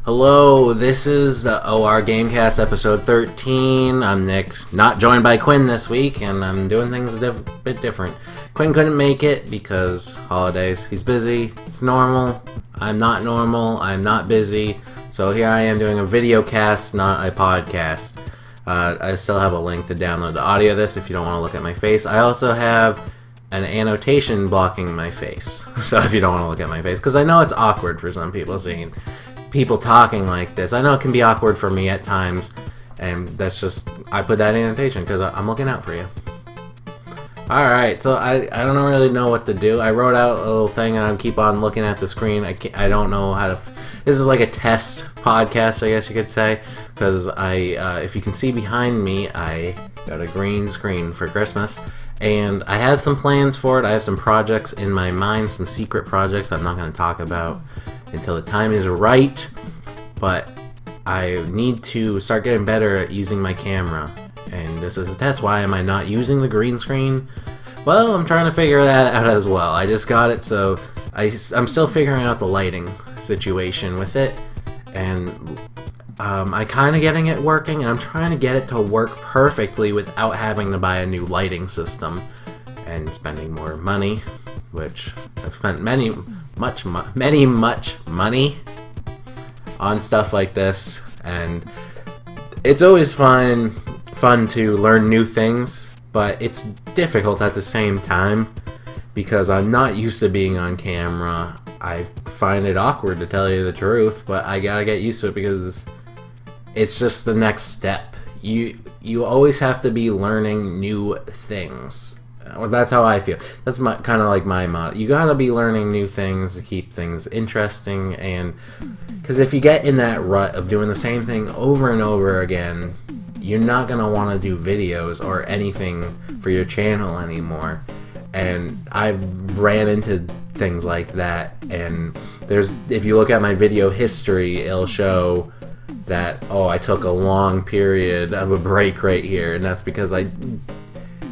Hello, this is the OR GameCast episode 13. I'm Nick, not joined by Quinn this week, and I'm doing things a bit different. Quinn couldn't make it because holidays. He's busy. It's normal. I'm not normal. I'm not busy. So here I am doing a video cast, not a podcast. I still have a link to download the audio of this if you don't want to look at my face. I also have an annotation blocking my face. So if you don't want to look at my face, because I know it's awkward for some people seeing people talking like this. I know it can be awkward for me at times, and that's just, I put that annotation because I'm looking out for you. Alright, so I don't really know what to do. I wrote out a little thing and I keep on looking at the screen. I don't know how to... This is like a test podcast, I guess you could say, because if you can see behind me, I got a green screen for Christmas, and I have some plans for it. I have some projects in my mind, some secret projects I'm not going to talk about until the time is right, but I need to start getting better at using my camera, and this is a test. Why am I not using the green screen? Well, I'm trying to figure that out as well. I just got it, so I'm still figuring out the lighting situation with it, and I kind of getting it working, and I'm trying to get it to work perfectly without having to buy a new lighting system and spending more money, which I've spent much money on stuff like this, and it's always fun to learn new things, but it's difficult at the same time because I'm not used to being on camera. I find it awkward, to tell you the truth, but I gotta get used to it because it's just the next step. You always have to be learning new things. Well, that's how I feel. That's kind of like my motto. You gotta be learning new things to keep things interesting, and because if you get in that rut of doing the same thing over and over again, you're not gonna want to do videos or anything for your channel anymore. And I've ran into things like that, and if you look at my video history, it'll show that, I took a long period of a break right here, and that's because I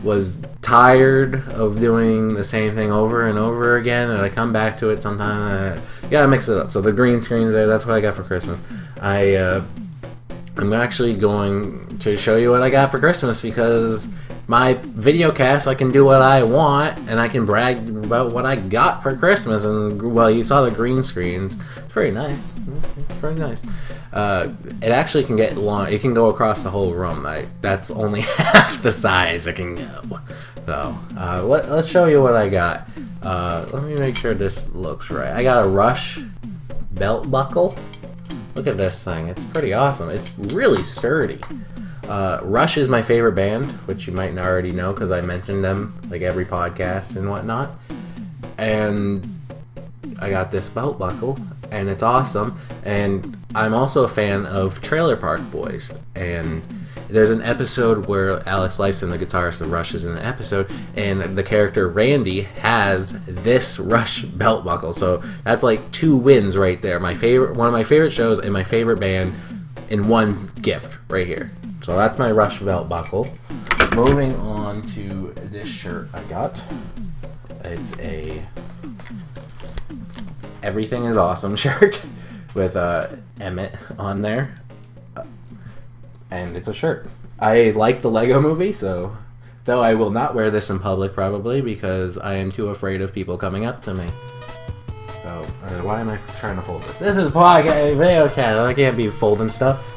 was tired of doing the same thing over and over again, and I come back to it sometimes. You gotta mix it up. So the green screen's there. That's what I got for Christmas. I'm actually going to show you what I got for Christmas, because my video cast, I can do what I want, and I can brag about what I got for Christmas. And well, you saw the green screen. It's pretty nice. It's pretty nice. It actually can get long. It can go across the whole room. That's only half the size it can go. So let's show you what I got. Let me make sure this looks right. I got a Rush belt buckle. Look at this thing. It's pretty awesome. It's really sturdy. Rush is my favorite band, which you might already know because I mentioned them like every podcast and whatnot. And I got this belt buckle, and it's awesome. And I'm also a fan of Trailer Park Boys, and there's an episode where Alex Lifeson, the guitarist of Rush, is in an episode, and the character Randy has this Rush belt buckle. So that's like 2 wins right there. One of my favorite shows and my favorite band in one gift right here. So that's my Rush belt buckle. Moving on to this shirt I got. It's a Everything is Awesome shirt with Emmett on there. And it's a shirt. I like the Lego Movie, though I will not wear this in public probably because I am too afraid of people coming up to me. So, why am I trying to fold this? This is a podcast video cast. I can't be folding stuff.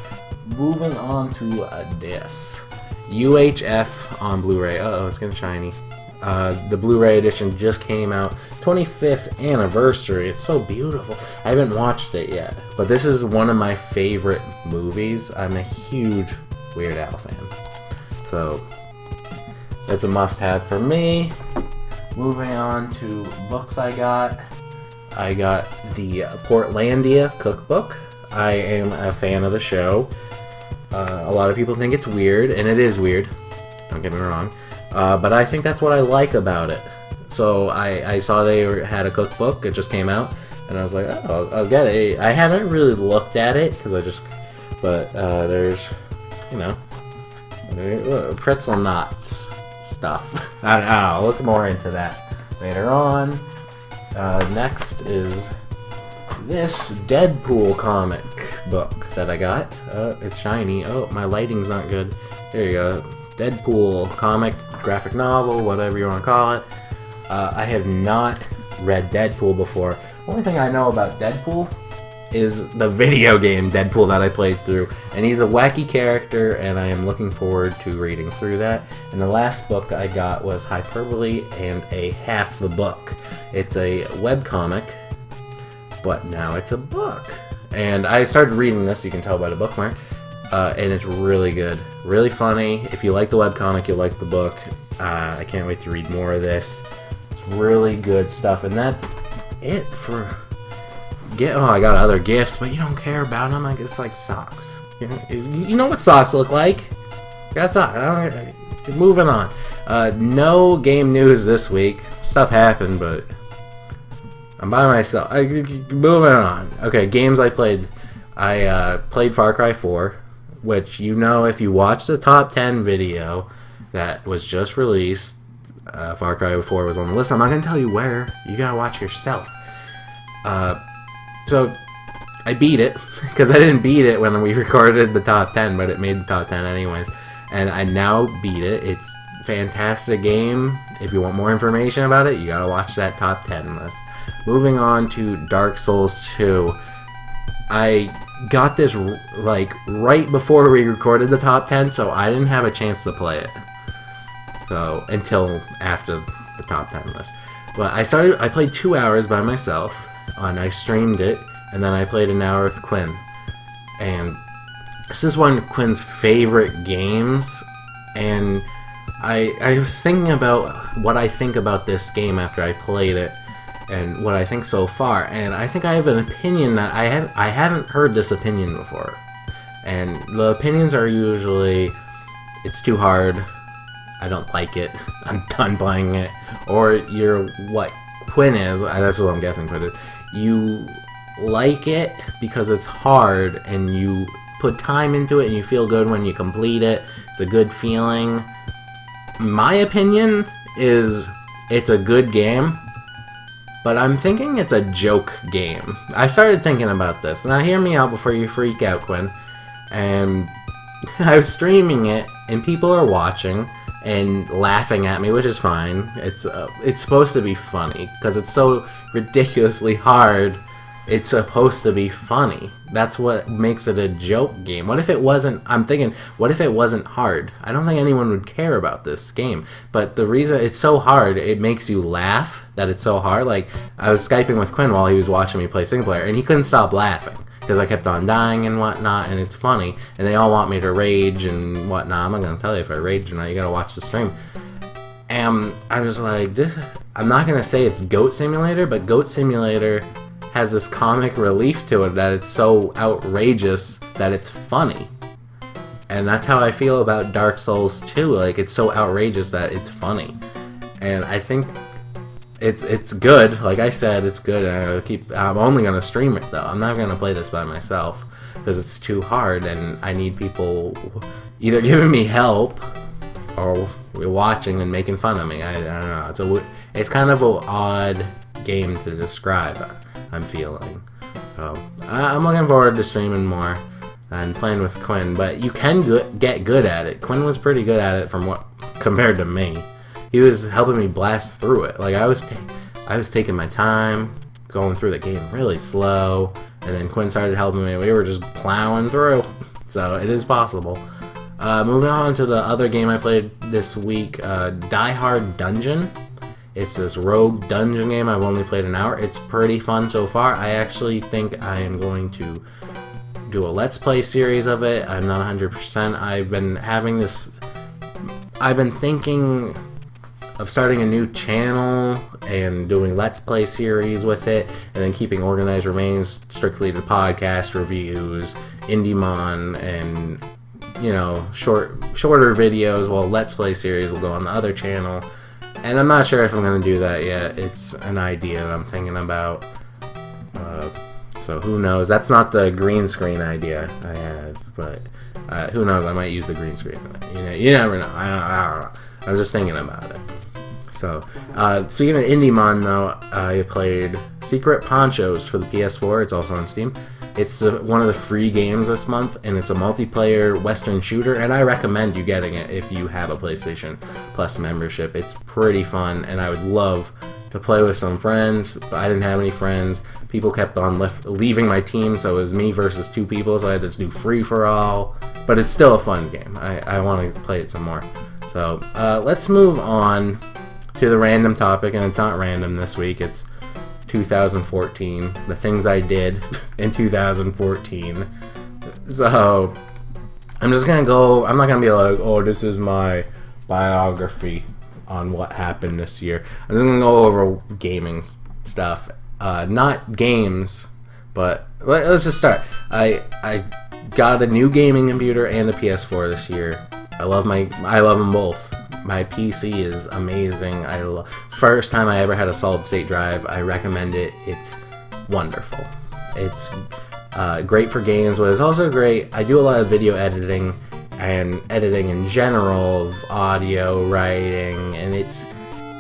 Moving on to this. UHF on Blu-ray. It's getting shiny. The Blu-ray edition just came out. 25th anniversary. It's so beautiful. I haven't watched it yet, but this is one of my favorite movies. I'm a huge Weird Al fan, so it's a must-have for me. Moving on to books I got the Portlandia cookbook. I am a fan of the show. A lot of people think it's weird, and it is weird, don't get me wrong, but I think that's what I like about it. So I saw they had a cookbook. It just came out, and I was like, I'll get it. I haven't really looked at it because but there's, pretzel knots stuff. I don't know. I'll look more into that later on. Next is this Deadpool comic book that I got. It's shiny. Oh, my lighting's not good. There you go. Deadpool comic, graphic novel, whatever you want to call it. I have not read Deadpool before. Only thing I know about Deadpool is the video game Deadpool that I played through, and he's a wacky character, and I am looking forward to reading through that. And the last book I got was Hyperbole and a Half the Book. It's a webcomic, but now it's a book. And I started reading this, you can tell by the bookmark, and it's really good, really funny. If you like the webcomic, you'll like the book. I can't wait to read more of this. It's really good stuff, and that's it for... I got other gifts, but you don't care about them. It's like socks. You know what socks look like. Got socks. Moving on. No game news this week. Stuff happened, but I'm by myself. Moving on. Okay, games I played. I played Far Cry 4, which if you watch the top 10 video that was just released, Far Cry 4 was on the list. I'm not going to tell you where. You got to watch yourself. So, I beat it, because I didn't beat it when we recorded the top 10, but it made the top 10 anyways, and I now beat it. It's a fantastic game. If you want more information about it, you gotta watch that top 10 list. Moving on to Dark Souls 2. I got this, right before we recorded the top 10, so I didn't have a chance to play it. So, until after the top 10 list. But I played 2 hours by myself, and I streamed it, and then I played an hour with Quinn. And this is one of Quinn's favorite games, and I was thinking about what I think about this game after I played it, and what I think so far, and I think I have an opinion that I haven't heard this opinion before. And the opinions are usually, it's too hard, I don't like it, I'm done playing it, or you're what Quinn is, that's what I'm guessing, but you like it because it's hard and you put time into it and you feel good when you complete it. It's a good feeling. My opinion is it's a good game, but I'm thinking it's a joke game. I started thinking about this. Now hear me out before you freak out, Quinn. And I was streaming it and people are watching and laughing at me, which is fine. It's supposed to be funny because it's so ridiculously hard. It's supposed to be funny. That's what makes it a joke game. What if it wasn't? I'm thinking, what if it wasn't hard? I don't think anyone would care about this game. But the reason it's so hard, it makes you laugh that it's so hard. Like, I was Skyping with Quinn while he was watching me play single player, and he couldn't stop laughing because I kept on dying and whatnot, and it's funny. And they all want me to rage and whatnot. I'm not going to tell you if I rage or not. You got to watch the stream. And I was like, I'm not going to say it's Goat Simulator, but Goat Simulator has this comic relief to it that it's so outrageous that it's funny. And that's how I feel about Dark Souls 2. Like, it's so outrageous that it's funny. And I think it's good. Like I said, it's good. And I'm only going to stream it, though. I'm not going to play this by myself because it's too hard, and I need people either giving me help or watching and making fun of me. I don't know. It's kind of an odd game to describe, I'm feeling. So I'm looking forward to streaming more and playing with Quinn, but you can get good at it. Quinn was pretty good at it compared to me. He was helping me blast through it. Like I was taking my time, going through the game really slow, and then Quinn started helping me. We were just plowing through. So it is possible. Moving on to the other game I played this week, Die Hard Dungeon. It's this rogue dungeon game. I've only played an hour. It's pretty fun so far. I actually think I am going to do a Let's Play series of it. I'm not 100%. I've been thinking of starting a new channel and doing Let's Play series with it, and then keeping Organized Remains strictly to podcast reviews, IndieMon, and shorter videos, while Let's Play series will go on the other channel. And I'm not sure if I'm going to do that yet. It's an idea I'm thinking about. So who knows? That's not the green screen idea I have, but who knows? I might use the green screen. You never know. I don't know. I was just thinking about it. So, speaking of IndieMon, though, I played Secret Ponchos for the PS4. It's also on Steam. It's one of the free games this month, and it's a multiplayer Western shooter, and I recommend you getting it if you have a PlayStation Plus membership. It's pretty fun, and I would love to play with some friends, but I didn't have any friends. People kept on leaving my team, so it was me versus 2 people, so I had to do free-for-all. But it's still a fun game. I want to play it some more. So let's move on to the random topic, and it's not random this week. It's 2014, the things I did in 2014. So I'm just going to go, I'm not going to be like, oh, this is my biography on what happened this year. I'm just gonna go over gaming stuff, not games, but let's just start. I got a new gaming computer and a PS4 this year. I love them both. My PC is amazing. First time I ever had a solid state drive. I recommend it. It's wonderful. It's great for games, but it's also great. I do a lot of video editing and editing in general, of audio, writing, and it's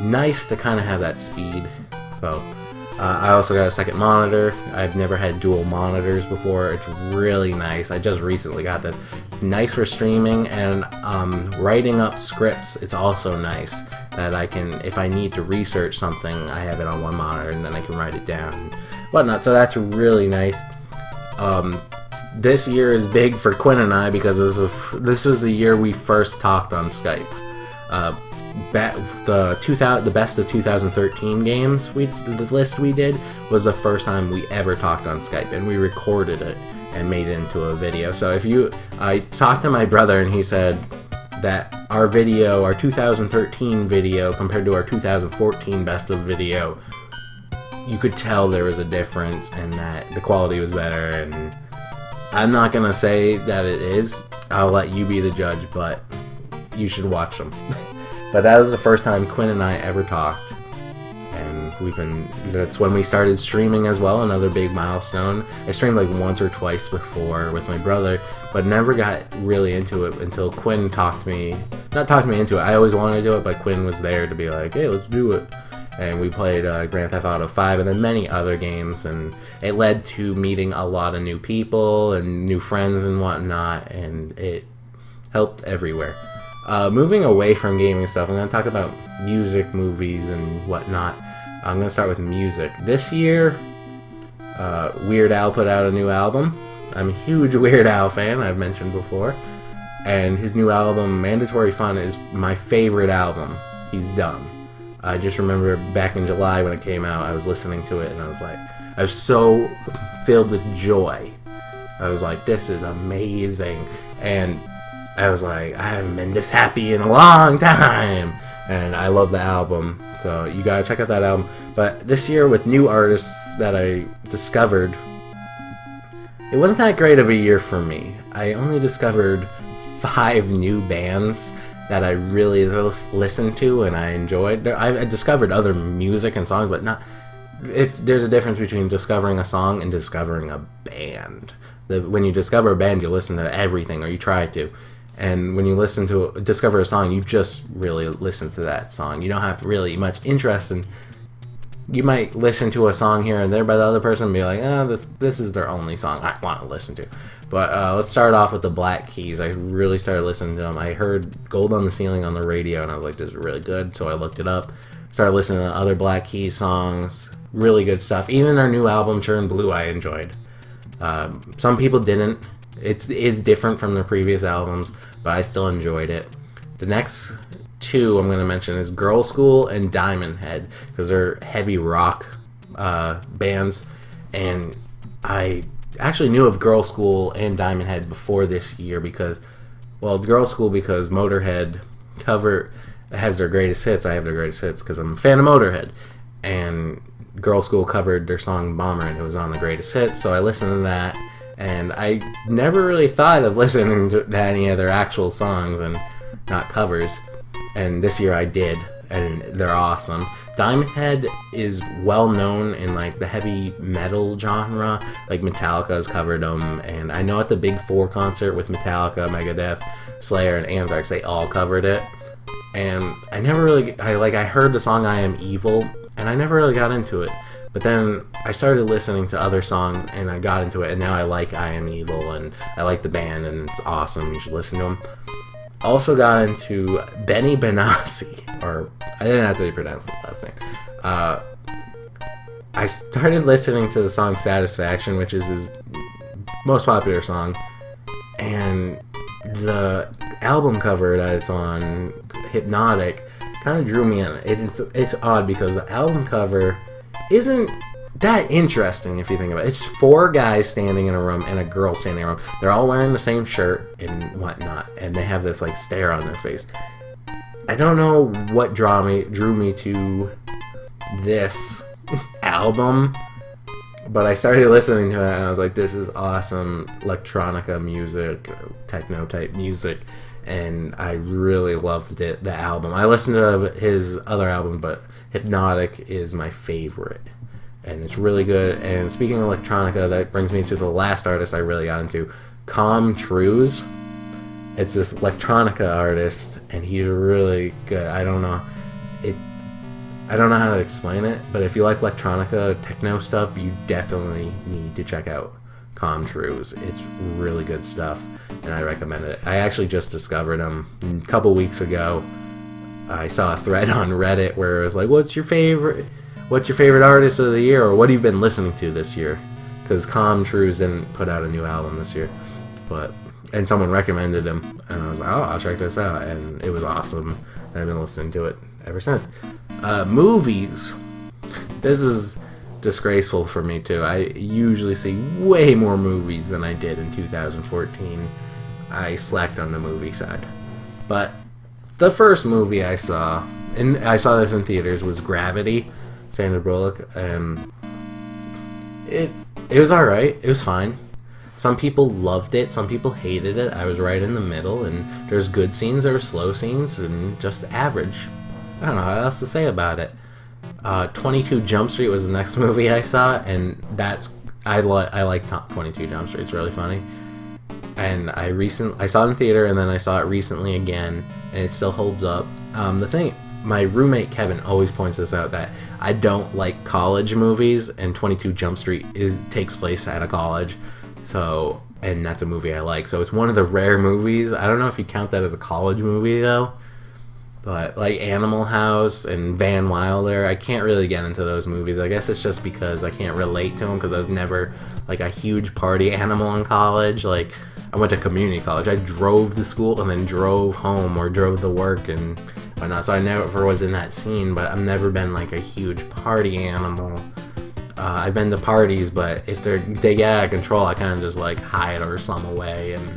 nice to kind of have that speed. So I also got a second monitor. I've never had dual monitors before. It's really nice. I just recently got this. It's nice for streaming and writing up scripts. It's also nice that I can, if I need to research something, I have it on one monitor and then I can write it down and whatnot. So that's really nice. This year is big for Quinn and I because this was the year we first talked on Skype. The best of 2013 games, the list we did, was the first time we ever talked on Skype, and we recorded it and made it into a video. So I talked to my brother, and he said that our 2013 video compared to our 2014 best of video, you could tell there was a difference and that the quality was better. And I'm not gonna say that it is. I'll let you be the judge, but you should watch them. But that was the first time Quinn and I ever talked, and that's when we started streaming as well, another big milestone. I streamed like once or twice before with my brother, but never got really into it until Quinn not talked me into it. I always wanted to do it, but Quinn was there to be like, hey, let's do it. And we played Grand Theft Auto 5 and then many other games, and it led to meeting a lot of new people and new friends and whatnot, and it helped everywhere. Moving away from gaming stuff, I'm going to talk about music, movies, and whatnot. I'm going to start with music. This year, Weird Al put out a new album. I'm a huge Weird Al fan, I've mentioned before. And his new album, Mandatory Fun, is my favorite album he's done. I just remember back in July when it came out, I was listening to it and I was so filled with joy. I was like, this is amazing. And I was like, I haven't been this happy in a long time. And I love the album. So you gotta check out that album. But this year with new artists that I discovered, it wasn't that great of a year for me. I only discovered 5 new bands that I really listened to and I enjoyed. I discovered other music and songs, but there's a difference between discovering a song and discovering a band. When you discover a band, you listen to everything, or you try to. And when you discover a song, you just really listen to that song. You don't have really much interest in. You might listen to a song here and there by the other person and be like, this is their only song I want to listen to. But let's start off with the Black Keys. I really started listening to them. I heard Gold on the Ceiling on the radio, and I was like, this is really good. So I looked it up, started listening to other Black Keys songs. Really good stuff. Even their new album, Churn Blue, I enjoyed. Some people didn't. It is different from their previous albums, but I still enjoyed it. The next 2 I'm going to mention is Girl School and Diamond Head, because they're heavy rock bands, and I actually knew of Girl School and Diamond Head before this year because Motorhead has their greatest hits. I have their greatest hits because I'm a fan of Motorhead, and Girl School covered their song Bomber, and it was on the greatest hits, so I listened to that, and I never really thought of listening to any of their actual songs and not covers, and this year I did, and they're awesome. Diamond Head is well known in like the heavy metal genre, like Metallica has covered them, and I know at the Big 4 concert with Metallica, Megadeth, Slayer, and Anthrax, they all covered it, and I heard the song I Am Evil, and I never really got into it, but But then I started listening to other songs, and I got into it, and now I like I Am Evil, and I like the band, and it's awesome. You should listen to them. Also got into Benny Benassi, or I didn't actually pronounce the last name. I started listening to the song Satisfaction, which is his most popular song, and the album cover that it's on, Hypnotic, kind of drew me in. It's odd because the album cover isn't that interesting if you think about it. It's 4 guys standing in a room and a girl standing in a room. They're all wearing the same shirt and whatnot, and they have this like stare on their face. I don't know what drew me to this album, but I started listening to it and I was like, this is awesome electronica music, techno type music, and I really loved it, the album. I listened to his other album, but Hypnotic is my favorite, and it's really good. And speaking of electronica, that brings me to the last artist I really got into, Com Truise. It's this electronica artist, and he's really good. I don't know how to explain it, but if you like electronica, techno stuff, you definitely need to check out Com Truise. It's really good stuff, and I recommend it. I actually just discovered him a couple weeks ago. I saw a thread on Reddit where it was like, what's your favorite artist of the year, or what have you been listening to this year? Because Com Truise didn't put out a new album this year, and someone recommended him, and I was like, oh, I'll check this out, and it was awesome, and I've been listening to it ever since. Movies. This is disgraceful for me too. I usually see way more movies than I did in 2014. I slacked on the movie side. But the first movie I saw, and I saw this in theaters, was Gravity, Sandra Bullock, and it was alright. It was fine. Some people loved it, some people hated it. I was right in the middle, and there's good scenes, there were slow scenes, and just average. I don't know what else to say about it. 22 Jump Street was the next movie I saw, and I like 22 Jump Street. It's really funny. And I saw it in theater, and then I saw it recently again, and it still holds up. My roommate Kevin always points this out, that I don't like college movies, and 22 Jump Street takes place at a college. So, and that's a movie I like. So it's one of the rare movies. I don't know if you count that as a college movie though. But like Animal House and Van Wilder, I can't really get into those movies. I guess it's just because I can't relate to them, because I was never like a huge party animal in college. Like, I went to community college. I drove to school and then drove home or drove to work and whatnot. So I never was in that scene, but I've never been like a huge party animal. I've been to parties, but if they get out of control, I kind of just like hide or slum away, and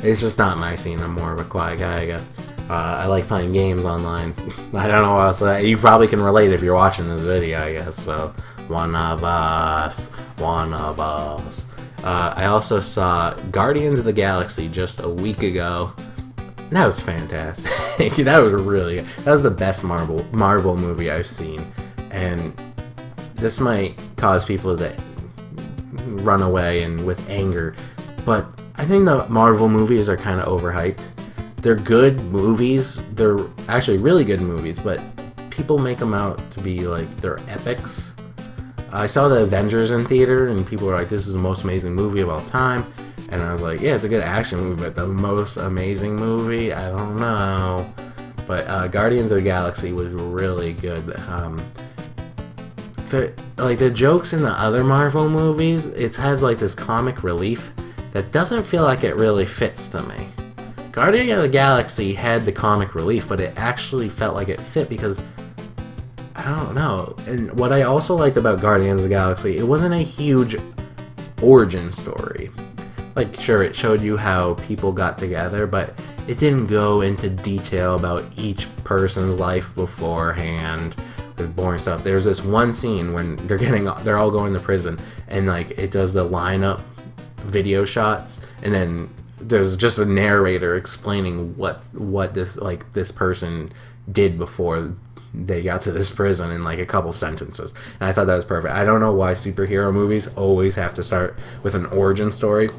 it's just not my scene. I'm more of a quiet guy, I guess. I like playing games online. I don't know what else. You probably can relate if you're watching this video, I guess. So, one of us. I also saw Guardians of the Galaxy just a week ago. That was fantastic. That was the best Marvel movie I've seen, and this might cause people to run away and with anger, but I think the Marvel movies are kind of overhyped. They're good movies. They're actually really good movies, but people make them out to be like they're epics. I saw the Avengers in theater, and people were like, this is the most amazing movie of all time. And I was like, yeah, it's a good action movie, but the most amazing movie? I don't know. But Guardians of the Galaxy was really good. The jokes in the other Marvel movies, it has like this comic relief that doesn't feel like it really fits to me. Guardians of the Galaxy had the comic relief, but it actually felt like it fit because, I don't know. And what I also liked about Guardians of the Galaxy, it wasn't a huge origin story. Like, sure, it showed you how people got together, but it didn't go into detail about each person's life beforehand. With boring stuff. There's this one scene when they're all going to prison, and like it does the lineup video shots, and then there's just a narrator explaining what this person did before they got to this prison in like a couple sentences. And I thought that was perfect. I don't know why superhero movies always have to start with an origin story.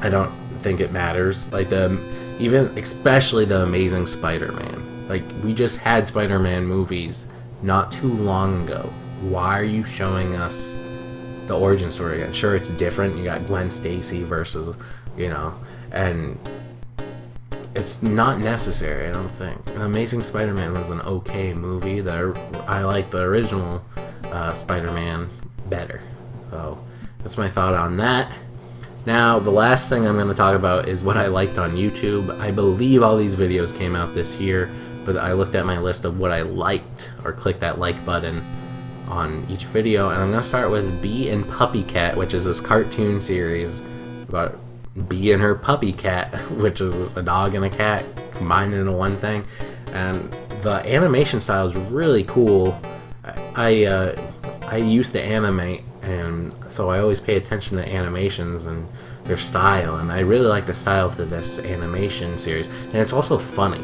I don't think it matters. Like especially the Amazing Spider-Man. Like, we just had Spider-Man movies not too long ago. why are you showing us the origin story again? Sure, it's different. You got Gwen Stacy versus, and it's not necessary, I don't think. Amazing Spider-Man was an okay movie. I like the original Spider-Man better. So that's my thought on that. Now, the last thing I'm going to talk about is what I liked on YouTube. I believe all these videos came out this year, but I looked at my list of what I liked, or clicked that like button on each video, and I'm going to start with Bee and Puppy Cat, which is this cartoon series about Bee and her puppy cat, which is a dog and a cat combined into one thing. And the animation style is really cool. I used to animate, and so I always pay attention to animations and their style, and I really like the style to this animation series, and it's also funny.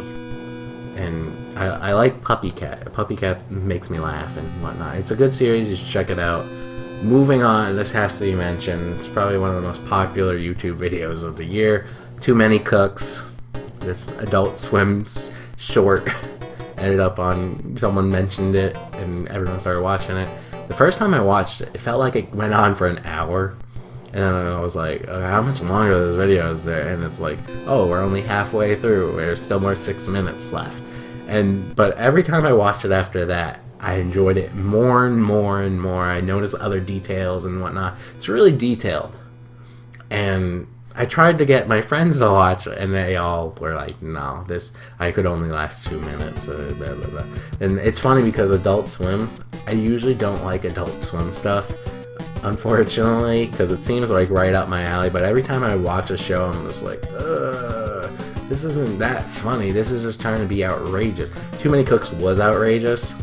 And I like Puppy Cat. Puppy Cat makes me laugh and whatnot. It's a good series. You should check it out. Moving on, this has to be mentioned. It's probably one of the most popular YouTube videos of the year. Too Many Cooks. This Adult Swim's short ended up on, someone mentioned it and everyone started watching it. The first time I watched it, it felt like it went on for an hour. And then I was like, how much longer this video is there? And it's like, oh, we're only halfway through. There's still more 6 minutes left. But every time I watched it after that, I enjoyed it more and more and more. I noticed other details and whatnot. It's really detailed. And I tried to get my friends to watch, and they all were like, no, I could only last 2 minutes. Blah, blah, blah. And it's funny because Adult Swim, I usually don't like Adult Swim stuff, unfortunately, because it seems like right up my alley. But every time I watch a show, I'm just like, this isn't that funny. This is just trying to be outrageous. Too Many Cooks was outrageous,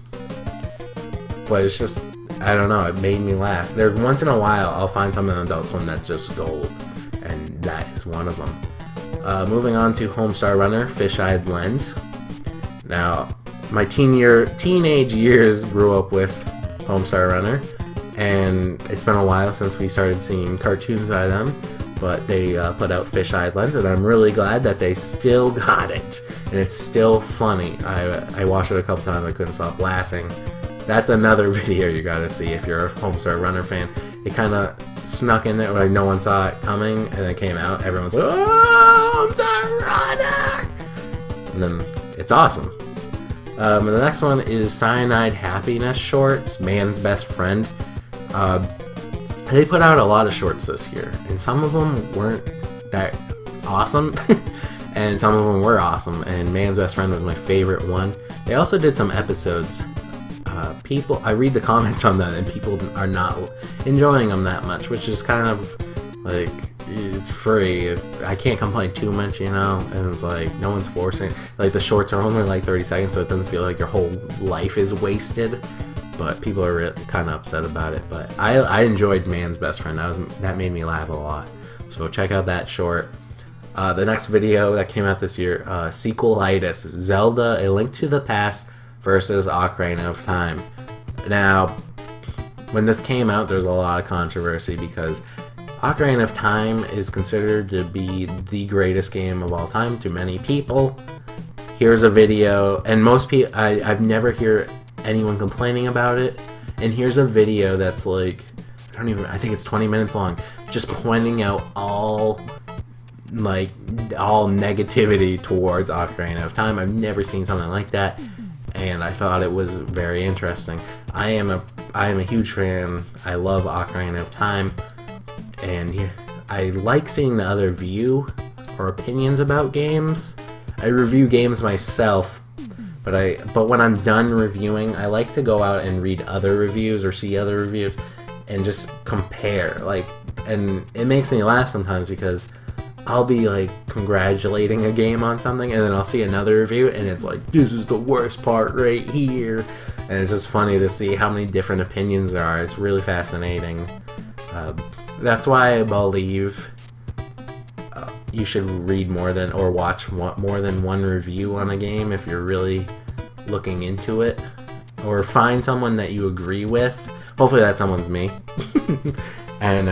but it's just, I don't know, it made me laugh. There's once in a while I'll find something on Adult Swim that's just gold, and that is one of them. Moving on to Homestar Runner, Fish-Eyed Lens. Now, my teenage years grew up with Homestar Runner, and it's been a while since we started seeing cartoons by them, but they put out Fish-Eyed Lens, and I'm really glad that they still got it, and it's still funny. I watched it a couple times, I couldn't stop laughing. That's another video you gotta see if you're a Homestar Runner fan. It kind of snuck in there, like no one saw it coming, and then it came out, everyone's like, oh, Homestar Runner! And then it's awesome. The next one is Cyanide Happiness Shorts, Man's Best Friend. They put out a lot of shorts this year, and some of them weren't that awesome, and some of them were awesome, and Man's Best Friend was my favorite one. They also did some episodes. I read the comments on that, and people are not enjoying them that much, which is kind of like, it's free. I can't complain too much, and it's like, no one's forcing it. Like, the shorts are only like 30 seconds, so it doesn't feel like your whole life is wasted. But people are really kind of upset about it. But I enjoyed Man's Best Friend. That made me laugh a lot. So check out that short. The next video that came out this year, Sequelitis, Zelda: A Link to the Past versus Ocarina of Time. Now, when this came out, there's a lot of controversy because Ocarina of Time is considered to be the greatest game of all time to many people. Here's a video, and most people, I've never heard anyone complaining about it, and here's a video that's like, I think it's 20 minutes long, just pointing out all negativity towards Ocarina of Time. I've never seen something like that, and I thought it was very interesting. I am a huge fan. I love Ocarina of Time, and I like seeing the other view or opinions about games. I review games myself, but when I'm done reviewing, I like to go out and read other reviews or see other reviews and just compare. And it makes me laugh sometimes because I'll be congratulating a game on something, and then I'll see another review and it's like, this is the worst part right here. And it's just funny to see how many different opinions there are. It's really fascinating. That's why I believe you should read more than, or watch more than one review on a game if you're really looking into it, or find someone that you agree with. Hopefully that someone's me. And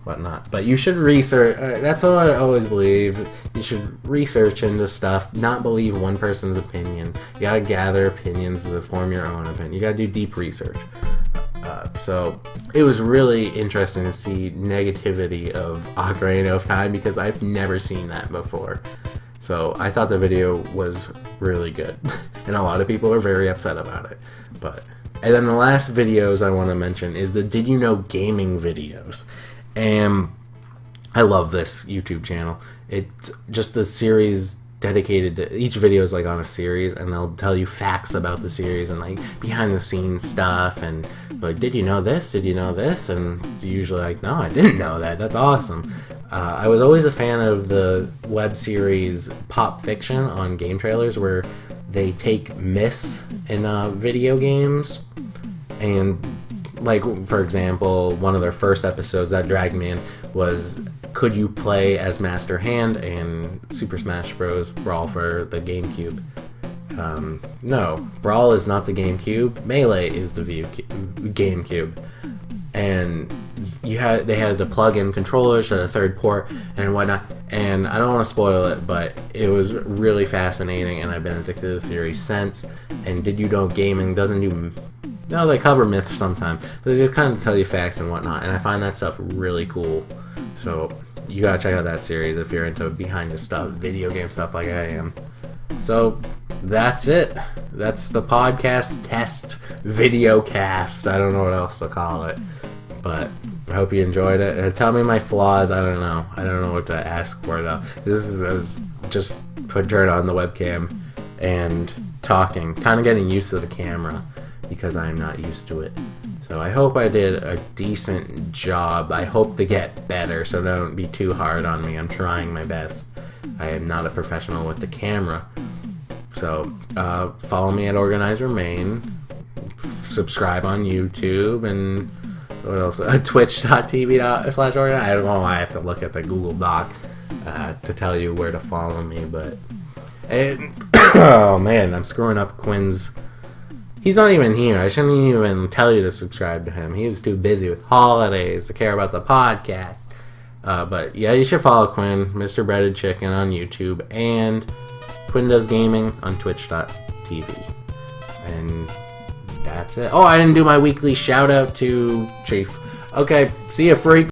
whatnot. But you should research. That's what I always believe. You should research into stuff, not believe one person's opinion. You gotta gather opinions to form your own opinion. You gotta do deep research. So it was really interesting to see negativity of Ocarina of Time because I've never seen that before. So I thought the video was really good, and a lot of people are very upset about it. And then the last videos I want to mention is the Did You Know Gaming videos. And I love this YouTube channel. It's just a series dedicated to, each video is like on a series, and they'll tell you facts about the series and like behind the scenes stuff, and like, did you know this? Did you know this? And it's usually like, no, I didn't know that. That's awesome. I was always a fan of the web series Pop Fiction on Game Trailers, where they take myths in video games, and like, for example, one of their first episodes that dragged me in was, could you play as Master Hand in Super Smash Bros. Brawl for the GameCube? No, Brawl is not the GameCube. Melee is the GameCube, and they had to plug in controllers to the third port and whatnot. And I don't want to spoil it, but it was really fascinating, and I've been addicted to the series since. And Did You Know Gaming doesn't do... No, they cover myths sometimes, but they just kind of tell you facts and whatnot, and I find that stuff really cool. So you gotta check out that series if you're into behind the stuff, video game stuff like I am. So that's it. That's the podcast test video cast. I don't know what else to call it, but I hope you enjoyed it. And tell me my flaws. I don't know. I don't know what to ask for though. This is just put dirt on the webcam and talking, kind of getting used to the camera because I'm not used to it. So I hope I did a decent job. I hope to get better, so don't be too hard on me. I'm trying my best. I am not a professional with the camera. So follow me at Organizer Main. Subscribe on YouTube, and what else? Twitch.tv/Organizer. I don't know why I have to look at the Google Doc to tell you where to follow me, but oh man, I'm screwing up Quinn's. He's not even here. I shouldn't even tell you to subscribe to him. He was too busy with holidays to care about the podcast. But yeah, you should follow Quinn, Mr. Breaded Chicken on YouTube, and Quinn Does Gaming on Twitch.tv. And that's it. Oh, I didn't do my weekly shout out to Chief. Okay, see ya, freak.